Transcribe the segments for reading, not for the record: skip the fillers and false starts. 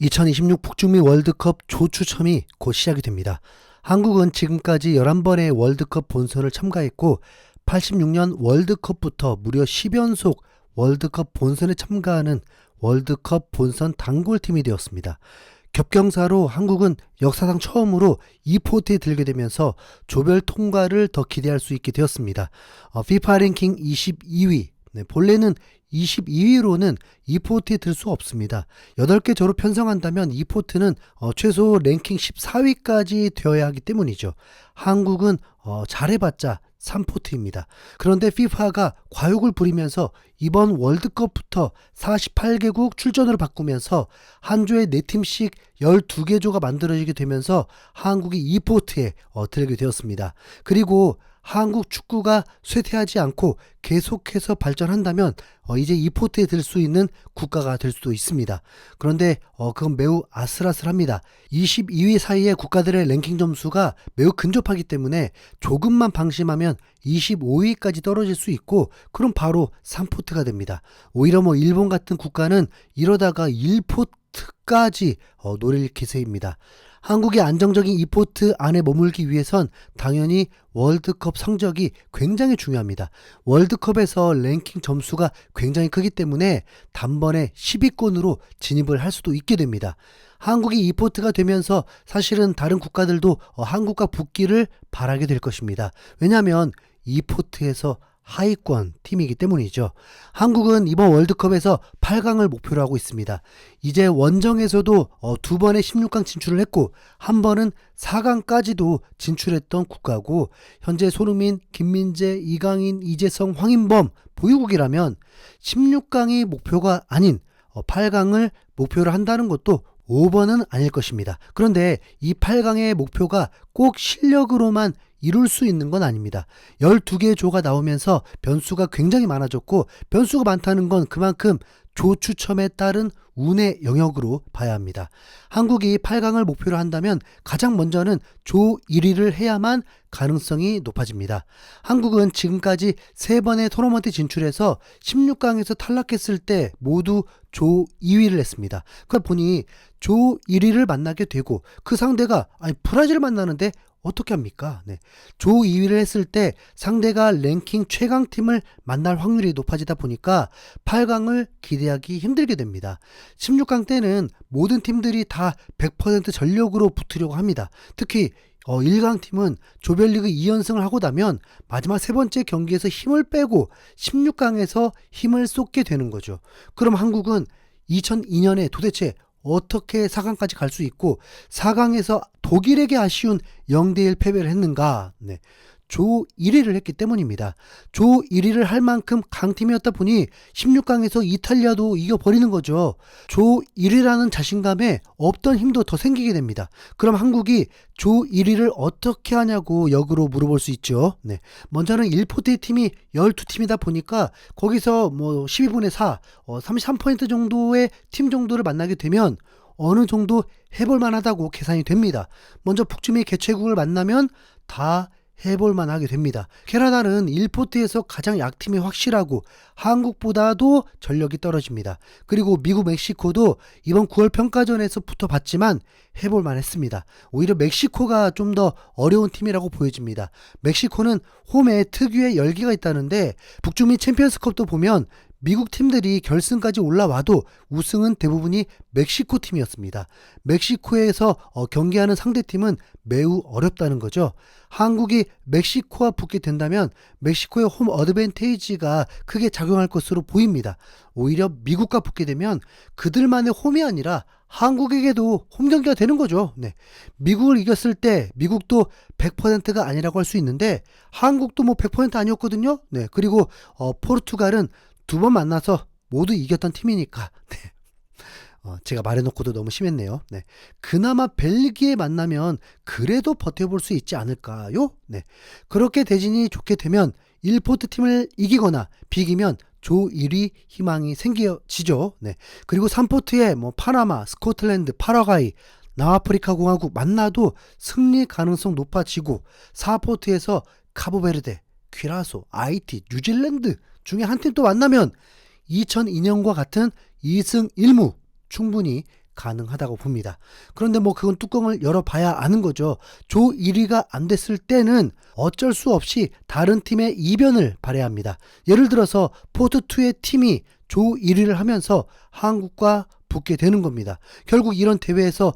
2026 북중미 월드컵 조추첨이 곧 시작이 됩니다. 한국은 지금까지 11번의 월드컵 본선을 참가했고 86년 월드컵부터 무려 10연속 월드컵 본선에 참가하는 월드컵 본선 단골팀이 되었습니다. 겹경사로 한국은 역사상 처음으로 2포트에 들게 되면서 조별 통과를 더 기대할 수 있게 되었습니다. FIFA 랭킹 22위, 본래는 22위로는 2포트에 들 수 없습니다. 8개 조로 편성한다면 2포트는 최소 랭킹 14위까지 되어야 하기 때문이죠. 한국은 잘해봤자 3포트입니다. 그런데 FIFA가 과욕을 부리면서 이번 월드컵부터 48개국 출전으로 바꾸면서 한 조에 4팀씩 12개 조가 만들어지게 되면서 한국이 2포트에 들게 되었습니다. 그리고 한국 축구가 쇠퇴하지 않고 계속해서 발전한다면 이제 2포트에 들 수 있는 국가가 될 수도 있습니다. 그런데 그건 매우 아슬아슬합니다. 22위 사이의 국가들의 랭킹 점수가 매우 근접하기 때문에 조금만 방심하면 25위까지 떨어질 수 있고 그럼 바로 3포트가 됩니다. 오히려 일본 같은 국가는 이러다가 1포트까지 노릴 기세입니다. 한국이 안정적인 2포트 안에 머물기 위해선 당연히 월드컵 성적이 굉장히 중요합니다. 월드컵에서 랭킹 점수가 굉장히 크기 때문에 단번에 10위권으로 진입을 할 수도 있게 됩니다. 한국이 2포트가 되면서 사실은 다른 국가들도 한국과 붙기를 바라게 될 것입니다. 왜냐하면 2포트에서 하위권 팀이기 때문이죠. 한국은 이번 월드컵에서 8강을 목표로 하고 있습니다. 이제 원정에서도 2번의 16강 진출을 했고 한 번은 4강까지도 진출했던 국가고 현재 손흥민, 김민재, 이강인, 이재성, 황인범 보유국이라면 16강이 목표가 아닌 8강을 목표로 한다는 것도 5번은 아닐 것입니다. 그런데 이 8강의 목표가 꼭 실력으로만 이룰 수 있는 건 아닙니다. 12개의 조가 나오면서 변수가 굉장히 많아졌고 변수가 많다는 건 그만큼 조 추첨에 따른 운의 영역으로 봐야 합니다. 한국이 8강을 목표로 한다면 가장 먼저는 조 1위를 해야만 가능성이 높아집니다. 한국은 지금까지 3번의 토너먼트 진출해서 16강에서 탈락했을 때 모두 조 2위를 했습니다. 그러다 보니 조 1위를 만나게 되고 그 상대가 브라질을 만나는데 어떻게 합니까? 조 2위를 했을 때 상대가 랭킹 최강팀을 만날 확률이 높아지다 보니까 8강을 기대하기 힘들게 됩니다. 16강 때는 모든 팀들이 다 100% 전력으로 붙으려고 합니다. 특히 1강 팀은 조별리그 2연승을 하고 나면 마지막 세 번째 경기에서 힘을 빼고 16강에서 힘을 쏟게 되는 거죠. 그럼 한국은 2002년에 도대체 어떻게 4강까지 갈 수 있고 4강에서 독일에게 아쉬운 0대1 패배를 했는가? 조 1위를 했기 때문입니다. 조 1위를 할 만큼 강팀이었다 보니 16강에서 이탈리아도 이겨버리는 거죠. 조 1위라는 자신감에 없던 힘도 더 생기게 됩니다. 그럼 한국이 조 1위를 어떻게 하냐고 역으로 물어볼 수 있죠. 먼저는 1포트의 팀이 12팀이다 보니까 거기서 12분의 4, 33% 정도의 팀 정도를 만나게 되면 어느 정도 해볼 만하다고 계산이 됩니다. 먼저 북중미 개최국을 만나면 다 해볼만 하게 됩니다. 캐나다는 1포트에서 가장 약팀이 확실하고 한국보다도 전력이 떨어집니다. 그리고 미국, 멕시코도 이번 9월 평가전에서 붙어봤지만 해볼만 했습니다. 오히려 멕시코가 좀 더 어려운 팀이라고 보여집니다. 멕시코는 홈에 특유의 열기가 있다는데 북중미 챔피언스컵도 보면 미국 팀들이 결승까지 올라와도 우승은 대부분이 멕시코 팀이었습니다. 멕시코에서 경기하는 상대팀은 매우 어렵다는 거죠. 한국이 멕시코와 붙게 된다면 멕시코의 홈 어드밴테이지가 크게 작용할 것으로 보입니다. 오히려 미국과 붙게 되면 그들만의 홈이 아니라 한국에게도 홈 경기가 되는 거죠. 미국을 이겼을 때 미국도 100%가 아니라고 할 수 있는데 한국도 100% 아니었거든요. 그리고 포르투갈은 2번 만나서 모두 이겼던 팀이니까 제가 말해놓고도 너무 심했네요. 그나마 벨기에 만나면 그래도 버텨볼 수 있지 않을까요? 그렇게 대진이 좋게 되면 1포트 팀을 이기거나 비기면 조 1위 희망이 생겨지죠. 그리고 3포트에 파나마, 스코틀랜드, 파라과이, 남아프리카 공화국 만나도 승리 가능성 높아지고 4포트에서 카보베르데, 퀴라소, 아이티, 뉴질랜드 중에 한 팀 또 만나면 2002년과 같은 2승 1무 충분히 가능하다고 봅니다. 그런데 뭐 그건 뚜껑을 열어봐야 아는 거죠. 조 1위가 안 됐을 때는 어쩔 수 없이 다른 팀의 이변을 발휘해야 합니다. 예를 들어서 포트2의 팀이 조 1위를 하면서 한국과 붙게 되는 겁니다. 결국 이런 대회에서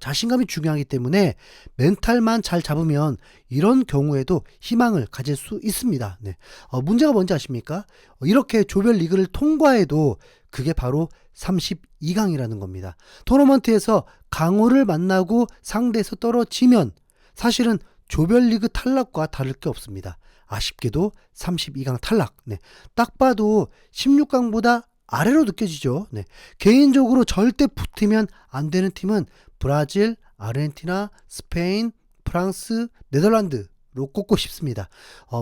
자신감이 중요하기 때문에 멘탈만 잘 잡으면 이런 경우에도 희망을 가질 수 있습니다. 네. 문제가 뭔지 아십니까? 이렇게 조별 리그를 통과해도 그게 바로 32강이라는 겁니다. 토너먼트에서 강호를 만나고 상대에서 떨어지면 사실은 조별리그 탈락과 다를 게 없습니다. 아쉽게도 32강 탈락. 네. 딱 봐도 16강보다 아래로 느껴지죠. 네. 개인적으로 절대 붙으면 안 되는 팀은 브라질, 아르헨티나, 스페인, 프랑스, 네덜란드로 꼽고 싶습니다.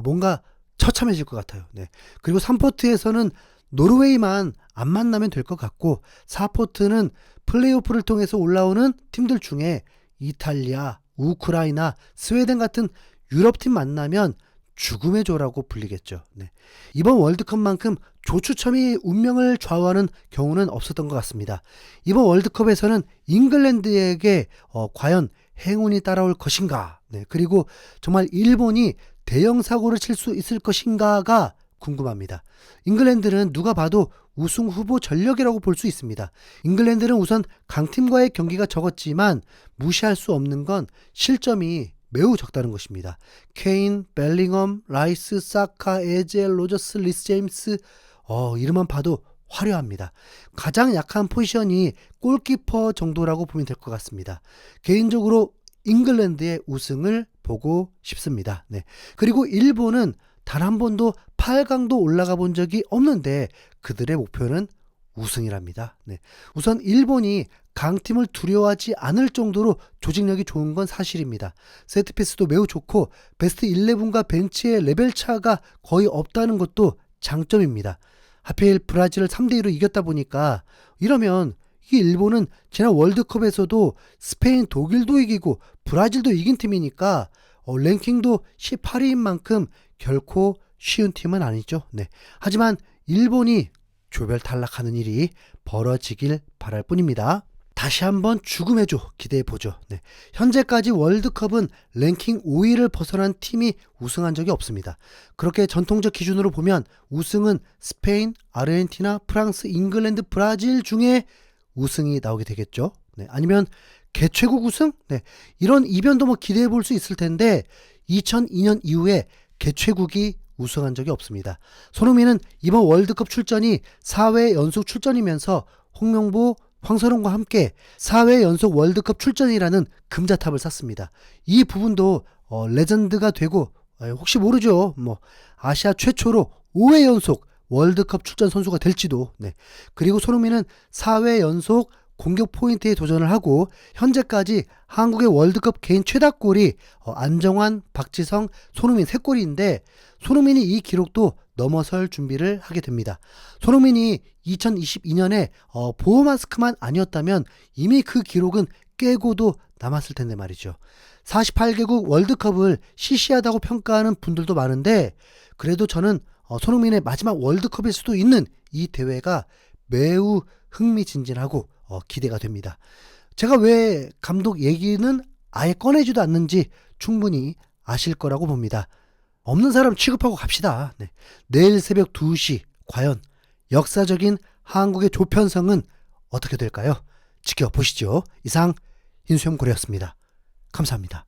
뭔가 처참해질 것 같아요. 네. 그리고 3포트에서는 노르웨이만 안 만나면 될 것 같고 4포트는 플레이오프를 통해서 올라오는 팀들 중에 이탈리아, 우크라이나, 스웨덴 같은 유럽팀 만나면 죽음의 조라고 불리겠죠. 네. 이번 월드컵만큼 조 추첨이 운명을 좌우하는 경우는 없었던 것 같습니다. 이번 월드컵에서는 잉글랜드에게 과연 행운이 따라올 것인가, 네. 그리고 정말 일본이 대형 사고를 칠 수 있을 것인가가 궁금합니다. 잉글랜드는 누가 봐도 우승 후보 전력이라고 볼 수 있습니다. 잉글랜드는 우선 강팀과의 경기가 적었지만 무시할 수 없는 건 실점이 매우 적다는 것입니다. 케인, 벨링엄, 라이스, 사카, 에젤, 로저스, 리스 제임스 이름만 봐도 화려합니다. 가장 약한 포지션이 골키퍼 정도라고 보면 될 것 같습니다. 개인적으로 잉글랜드의 우승을 보고 싶습니다. 네. 그리고 일본은 단 한 번도 8강도 올라가 본 적이 없는데 그들의 목표는 우승이랍니다. 네. 우선 일본이 강팀을 두려워하지 않을 정도로 조직력이 좋은 건 사실입니다. 세트피스도 매우 좋고 베스트 11과 벤치의 레벨 차가 거의 없다는 것도 장점입니다. 하필 브라질을 3대2로 이겼다 보니까 이러면 이 일본은 지난 월드컵에서도 스페인, 독일도 이기고 브라질도 이긴 팀이니까 랭킹도 18위인 만큼 결코 쉬운 팀은 아니죠. 네. 하지만 일본이 조별 탈락하는 일이 벌어지길 바랄 뿐입니다. 다시 한번 죽음의 조 기대해보죠. 네. 현재까지 월드컵은 랭킹 5위를 벗어난 팀이 우승한 적이 없습니다. 그렇게 전통적 기준으로 보면 우승은 스페인, 아르헨티나, 프랑스, 잉글랜드, 브라질 중에 우승이 나오게 되겠죠. 네. 아니면 개최국 우승? 네. 이런 이변도 기대해볼 수 있을 텐데 2002년 이후에 개최국이 우승한 적이 없습니다. 손흥민은 이번 월드컵 출전이 4회 연속 출전이면서 홍명보, 황선홍과 함께 4회 연속 월드컵 출전이라는 금자탑을 쌓습니다. 이 부분도 레전드가 되고 혹시 모르죠. 아시아 최초로 5회 연속 월드컵 출전 선수가 될지도. 네. 그리고 손흥민은 4회 연속 공격 포인트에 도전을 하고 현재까지 한국의 월드컵 개인 최다골이 안정환, 박지성, 손흥민 3골인데 손흥민이 이 기록도 넘어설 준비를 하게 됩니다. 손흥민이 2022년에 보호 마스크만 아니었다면 이미 그 기록은 깨고도 남았을 텐데 말이죠. 48개국 월드컵을 시시하다고 평가하는 분들도 많은데 그래도 저는 손흥민의 마지막 월드컵일 수도 있는 이 대회가 매우 흥미진진하고 기대가 됩니다. 제가 왜 감독 얘기는 아예 꺼내지도 않는지 충분히 아실 거라고 봅니다. 없는 사람 취급하고 갑시다. 네. 내일 새벽 2시 과연 역사적인 한국의 조편성은 어떻게 될까요? 지켜보시죠. 이상 인수형 고래였습니다. 감사합니다.